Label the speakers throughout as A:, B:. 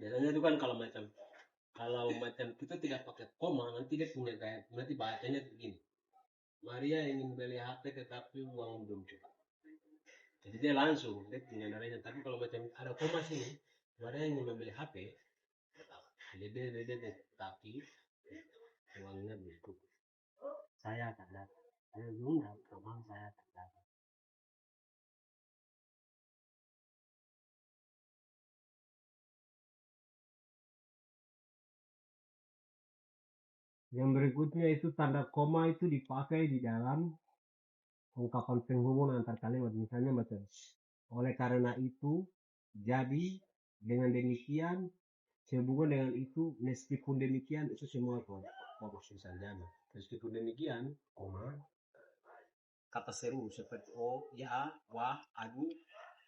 A: Biasanya itu kan kalau macam kita tidak pakai koma, nanti dia punya gaya, nanti bacanya begini. Maria ingin beli HP tetapi uang belum cukup. Jadi dia langsung dia punya narenya. Tapi kalau macam ada koma sini, Maria ingin membeli HP, dia tapi uangnya belum cukup. Saya akan datang. Saya undang, memang saya akan datang. Yang berikutnya itu tanda koma itu dipakai di dalam ungkapan penghubung antar kalimat. Misalnya macam oleh karena itu, jadi dengan demikian, sehubungan dengan itu, meskipun demikian, itu semua fokus saja. Meskipun demikian, koma, kata seru seperti oh, ya, wah, aduh,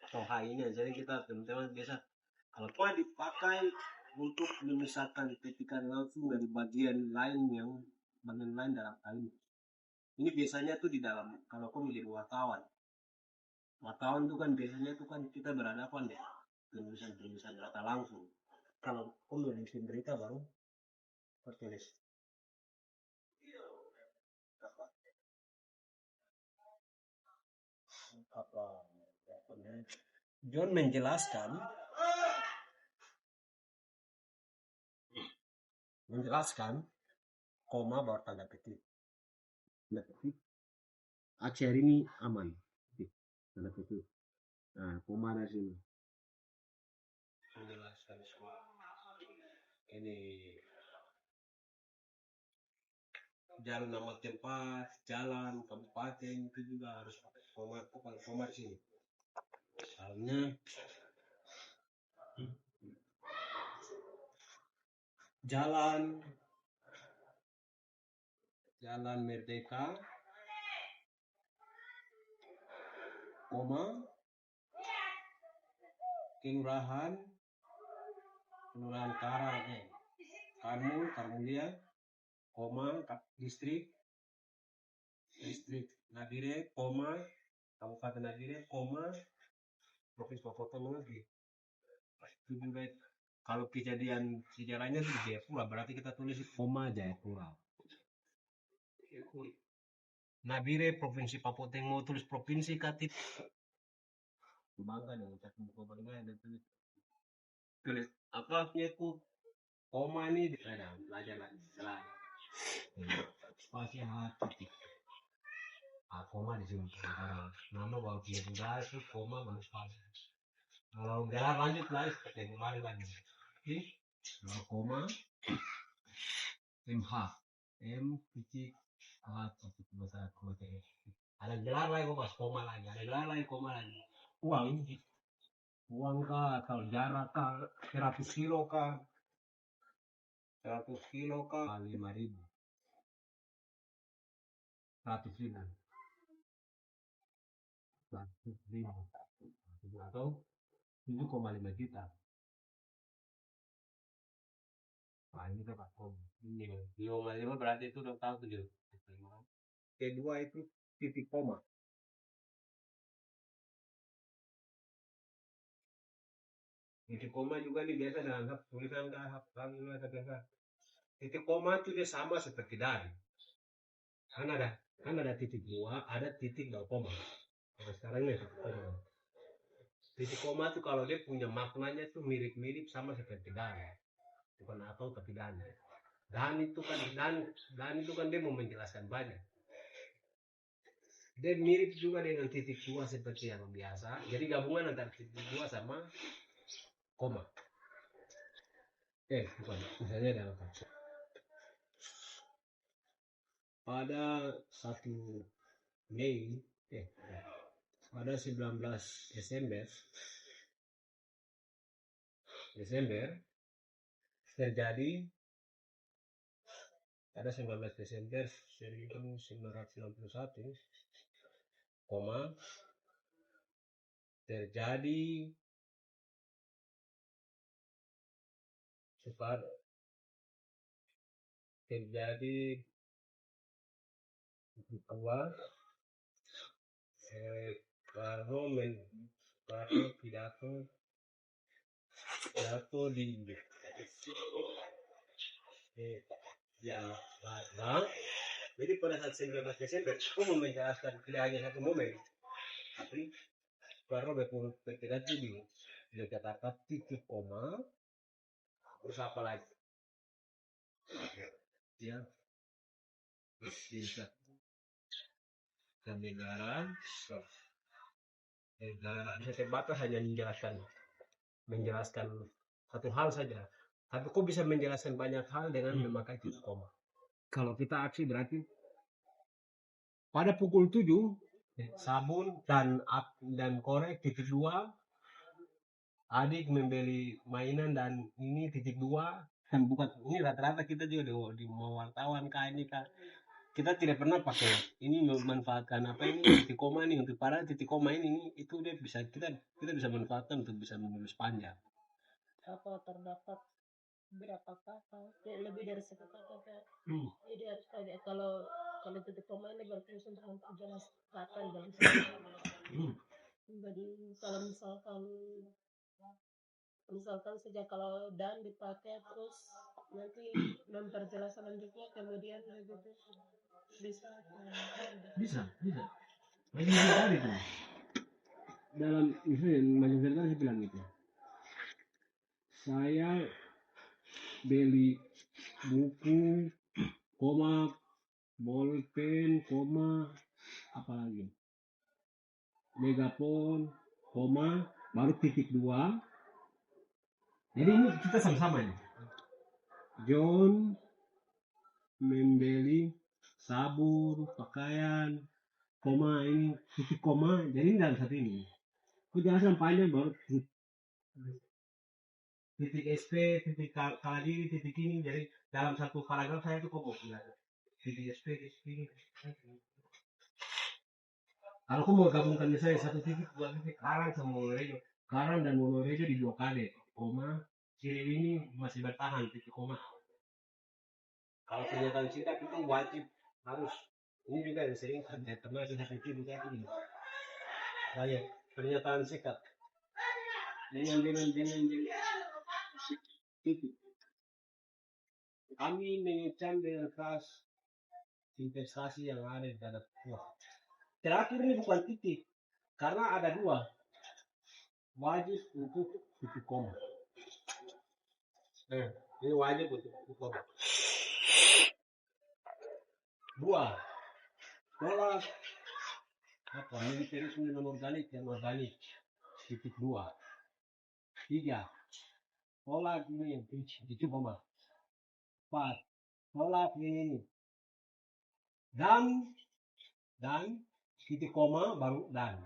A: atau hai-nya. Jadi kita teman-teman biasa kalau koma dipakai untuk memisahkan ketikan langsung dari bagian lain dalam kalimat. Ini biasanya tuh di dalam kalau kau menjadi wartawan. Wartawan itu kan biasanya itu kan kita berhadapan deh penulisan data langsung. Kalau kau nulis berita baru kau tulis apa John menjelaskan koma baru tanda petik. Tanda petik. Aksi hari ini aman. Tanda petik. Nah, koma dari sini. Menjelaskan semua. Ini jalan nama tempat, jalan, kabupaten itu juga harus pakai koma di sini. Misalnya Jalan Merdeka, koma, Kelurahan Karmulia, koma, distrik Nabire, koma, Kabupaten Nabire, koma, Provinsi Papua Nugini. Itu juga kalau kejadian sejarahnya itu di Jayapura, berarti kita tulis koma Jayapura. Nabire Provinsi Papua Tengah, tulis provinsi Katip. Bangga dengan cak buku bagaimana dan tulis apa itu koma ini ada belajar lagi setelah spasi titik. Koma di sini. Nama baru dia itu koma baru spasi. Kalau gelar lanjut lagi seperti kemarin lagi. Koma MH M titik H titik besar ada gelar lagi koma lagi, ada gelar lagi koma lagi. Uang kah atau jarak kah 100 kilo kah 5.000 100.000 atau 7,5 juta. Nah ini kan ini 5,5 berarti itu udah tahu 7. Kedua itu titik koma. Titik koma juga nih biasa dianggap tulisan biasa. Titik koma itu dia sama seperti dari. Kan ada titik dua, ada titik dua koma. Nah, sekarang ini titik koma. Titik koma itu kalau dia punya maknanya itu mirip-mirip sama seperti dari. Bukan atau tapi dan. Dan itu kan dia mau menjelaskan banyak. Dia mirip juga dengan titik dua seperti yang biasa. Jadi gabungan antara titik dua sama koma. Bukan. Misalnya ada apa? Pada 1 Mei, pada 19 Desember terjadi pada 19 Desember 1961, koma, terjadi dua Soekarno pidato jatuh di ya nah, jadi pada saat 19 Desember aku mau menjelaskan tidak hanya satu momen, tapi baru betul betul di kata titik koma terus apa lagi ya bisa dan negara bisa terbatas hanya menjelaskan satu hal saja, tapi kok bisa menjelaskan banyak hal dengan memakai titik koma. Kalau kita aksi berarti pada pukul 7 sabun dan korek titik 2, adik membeli mainan dan ini titik 2, dan bukan ini rata-rata kita juga di mau wartawan kah ini kah, kita tidak pernah pakai ini memanfaatkan apa ini titik koma ini untuk para titik koma ini itu dia bisa kita bisa manfaatkan untuk bisa menulis panjang.
B: Apa terdapat berapa kata lebih dari satu kata jadi harus ada kalau titik koma ini berfungsi untuk jelas kata dalam jadi kalau misalkan saja kalau dan dipakai terus nanti memperjelas selanjutnya kemudian begitu bisa
A: Macam tadi tuh dalam misalnya macam tadi saya bilang gitu, saya beli buku koma bolpen koma apalagi megapon koma baru titik 2, jadi ini kita sama-sama ya. John membeli sabun pakaian koma ini titik koma, jadi ini dalam satu ini aku jelaskan panjang baru titik SP titik kaladiri titik ini, jadi dalam satu paragraf saya itu kok bilang titik SP titik ini. Kalau aku mau gabungkan misalnya satu titik dua titik Karang sama Wonorejo, Karang dan Wonorejo di blokade koma Ciri ini masih bertahan titik koma. Kalau pernyataan sikap itu wajib harus, ini juga yang sering pernah sudah pikir juga ini saya pernyataan sikap dengan titik kami mengecam dengan keras investasi yang ada di dalam terakhir ini bukan titik karena ada dua wajib untuk titik koma. Ini wajib untuk titik koma. Dua, tolak apa militerisme non organik dan organik titik 2. 3, tolak ini titik koma. 4, tolak ini dan titik koma baru dan.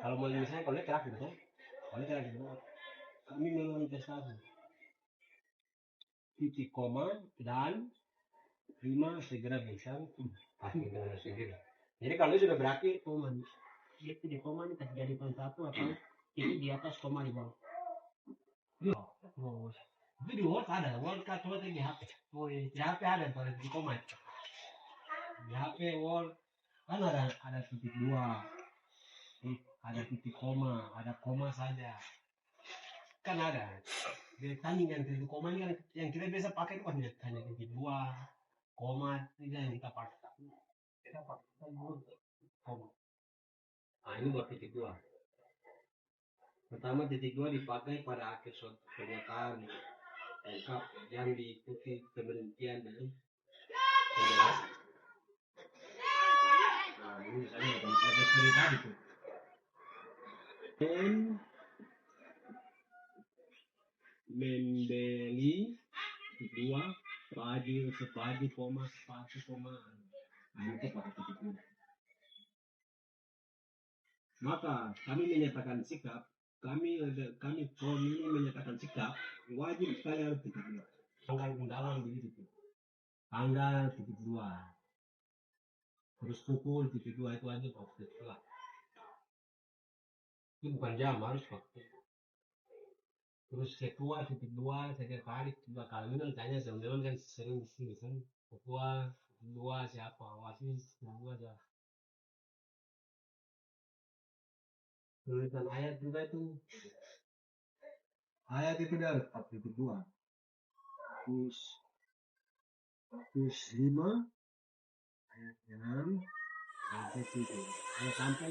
A: Kalau mau misalnya kalau terakhir kan, kalau terakhir kami memang investasi titik koma dan 5 segera bisa dengan sendiri. Jadi kalau sudah berakhir koma, itu di koma ini kasih jadi poin 1 atau itu di atas koma di bawah. Itu di Word ada, Word kan cuma di HP. Oh di HP ada kalau di koma. Di HP Word kan ada titik 2, ada titik koma, ada koma saja. Kan ada. Di tandingan titik koma ini yang kita biasa pakai itu kan hanya titik 2, koma ini yang kita pakai. Kita pakai koma. Nah ini buat titik 2. Pertama titik 2 dipakai pada akhir suatu pernyataan lengkap yang diikuti penelitian dan penjelasan. Nah ini misalnya ada seperti tadi tuh. Membeli titik 2 sepaju koma sepatu koma. Nah itu pakai titik 2. Maka kami menyatakan sikap, kami menyatakan sikap wajib sekali harus titik 2. Tanggal undangan begitu. Tanggal titik 2. Terus pukul titik 2 itu aja waktu setelah. Itu bukan jam harus waktu. Terus ketua titik 2 sekretaris 2 kali ini tanya teman-teman kan sering disini kan ketua 2 siapa wasis 2 siapa. Tulisan ayat juga itu Ayat itu dari 42. Markus 5 ayat 6 sampai 7. Sampai